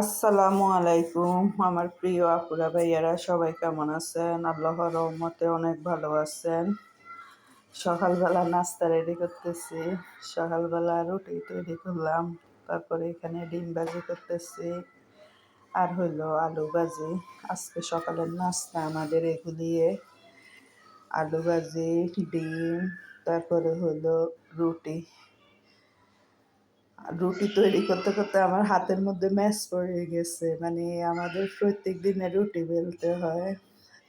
আসসালামু আলাইকুম। আমার প্রিয় আপুরা ভাইয়ারা সবাই কেমন আছেন? আল্লাহর রহমতে অনেক ভালো আছেন। সকালবেলা নাস্তা রেডি করতেছি। সকালবেলা রুটি তৈরি করলাম। তারপরে এখানে ডিম ভাজি করতেছি। আর হইলো আলু ভাজি। আজকে সকালের নাস্তা আমাদের এগুলিয়ে আলু ভাজি, ডিম, তারপরে হলো রুটি। রুটি তৈরি করতে করতে আমার হাতের মধ্যে ম্যাশ পড়ে গেছে, মানে আমাদের প্রত্যেক দিনে রুটি বেলতে হয়।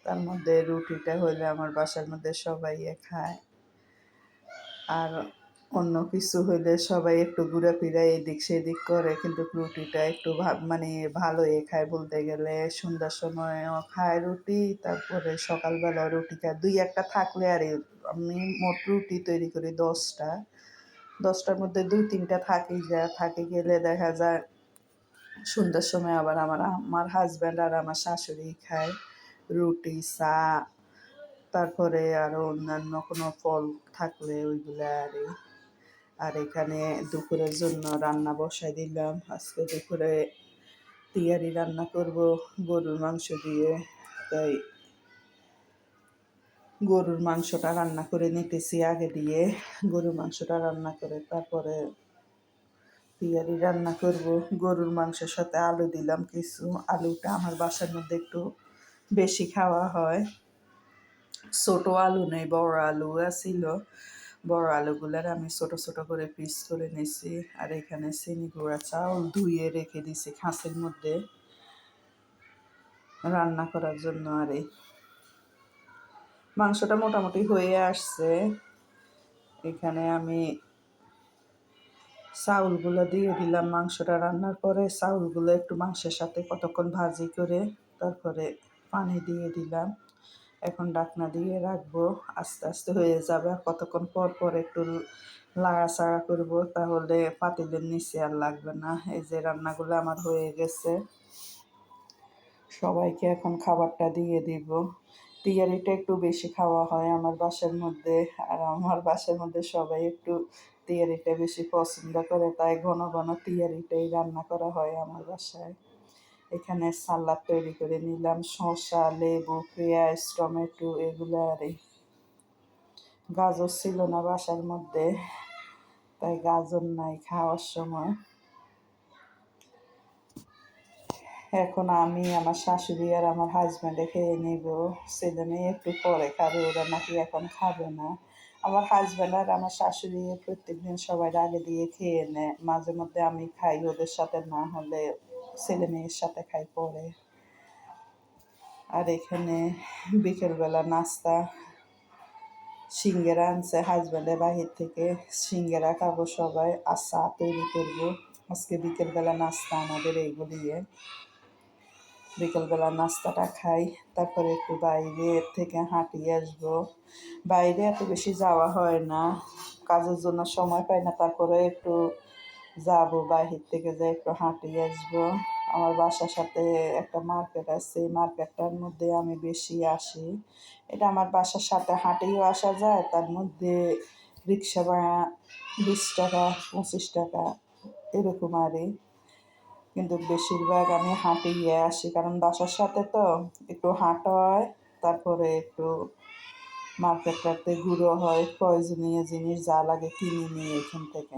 তার মধ্যে রুটিটা হলে আমার বাসার মধ্যে সবাই খায়, আর অন্য কিছু হইলে সবাই একটু ঘুরাফিরা এদিক সেদিক করে, কিন্তু রুটিটা একটু মানে ভালোই খায় বলতে গেলে। সন্ধ্যার সময়ও খায় রুটি, তারপরে সকালবেলা রুটি খায় দুই একটা থাকলে। আর আমি মোট রুটি তৈরি করি 10টা। 10টার মধ্যে 2-3টা থাকে গেলে দেখা যায় সন্ধ্যার সময় আবার আমার হাজব্যান্ড আর আমার শাশুড়ি খায় রুটি, চা, তারপরে আরও অন্যান্য কোনো ফল থাকলে ওইগুলো। আর এখানে দুপুরের জন্য রান্না বসাই দিলাম। আজকে দুপুরে তিহারি রান্না করব গরুর মাংস দিয়ে, তাই গরুর মাংসটা রান্না করে নিতেছি আগে দিয়ে। গরুর মাংসটা রান্না করে তারপরে তিহারি রান্না করব। গরুর মাংসের সাথে আলু দিলাম কিছু। আলুটা আমার বাসার মধ্যে একটু বেশি খাওয়া হয়। ছোটো আলু নেই, বড় আলু ছিল। বড় আলুগুলার আমি ছোট ছোট করে পিস করে নিছি। আর এখানে চিনি গুঁড়া চাউল ধুয়ে রেখে দিছি খাঁচের মধ্যে রান্না করার জন্য। আর মাংসটা মোটামুটি হয়ে আসছে। এখানে আমি চাউলগুলো দিয়ে দিলাম মাংসটা রান্নার পরে। চাউলগুলো একটু মাংসের সাথে কতক্ষণ ভাজি করে তারপরে পানি দিয়ে দিলাম। এখন ঢাকনা দিয়ে রাখবো, আস্তে আস্তে হয়ে যাবে। আর কতক্ষণ পর পর একটু লাড়াচাড়া করবো, তাহলে পাতিলের নিচে আর লাগবে না। এই যে রান্নাগুলো আমার হয়ে গেছে, সবাইকে এখন খাবারটা দিয়ে দিব। তিহারিটা একটু বেশি খাওয়া হয় আমার বাসার মধ্যে, আর আমার বাসার মধ্যে সবাই একটু তিহারিটা বেশি পছন্দ করে, তাই ঘন ঘন তিহারিটাই রান্না করা হয় আমার বাসায়। এখানে সালাদ তৈরি করে নিলাম, শসা, লেবু, পেঁয়াজ, টমেটো এগুলো। আর গাজর ছিল না বাসার মধ্যে, তাই গাজর নাই খাওয়ার সময়। এখন আমি, আমার শাশুড়ি আর আমার হাজব্যান্ডে খেয়ে নিব। ছেলে মেয়ে একটু পরে খাবে, ওরা নাকি এখন খাবে না। আমার হাজব্যান্ড আর আমার শাশুড়ি প্রত্যেকদিন সবাই আগে দিয়ে খেয়ে নেয়। মাঝে মধ্যে আমি খাই ওদের সাথে, না হলে ছেলে মেয়ের সাথে খাই পরে। আর এখানে বিকেলবেলা নাস্তা সিঙ্গারা আনছে হাজব্যান্ডের বাহির থেকে, সিঙ্গারা খাবো সবাই। আর চা তৈরি করবো। আজকে বিকেলবেলা নাস্তা আমাদের এইগুলি। বিকেলবেলা নাস্তাটা খাই, তারপরে একটু বাইরে থেকে হাঁটিয়ে আসবো। বাইরে এত বেশি যাওয়া হয় না, কাজের জন্য সময় পাই না, তারপরে একটু যাব বাহির থেকে, যাই একটু হাঁটিয়ে আসবো। আমার বাসার সাথে একটা মার্কেট আছে, এই মার্কেটটার মধ্যে আমি বেশি আসি। এটা আমার বাসার সাথে হাঁটিয়েও আসা যায়, তার মধ্যে রিক্সা ভাড়া 20 টাকা 25 টাকা এরকম। কিন্তু বেশিরভাগ আমি হাঁটিয়ে আসি, কারণ বাসার সাথে তো একটু হাঁটা হয়, তারপরে একটু মার্কেটটাতে ঘুরো হয়, প্রয়োজনীয় জিনিস যা লাগে কিনে নিয়ে এখান থেকে।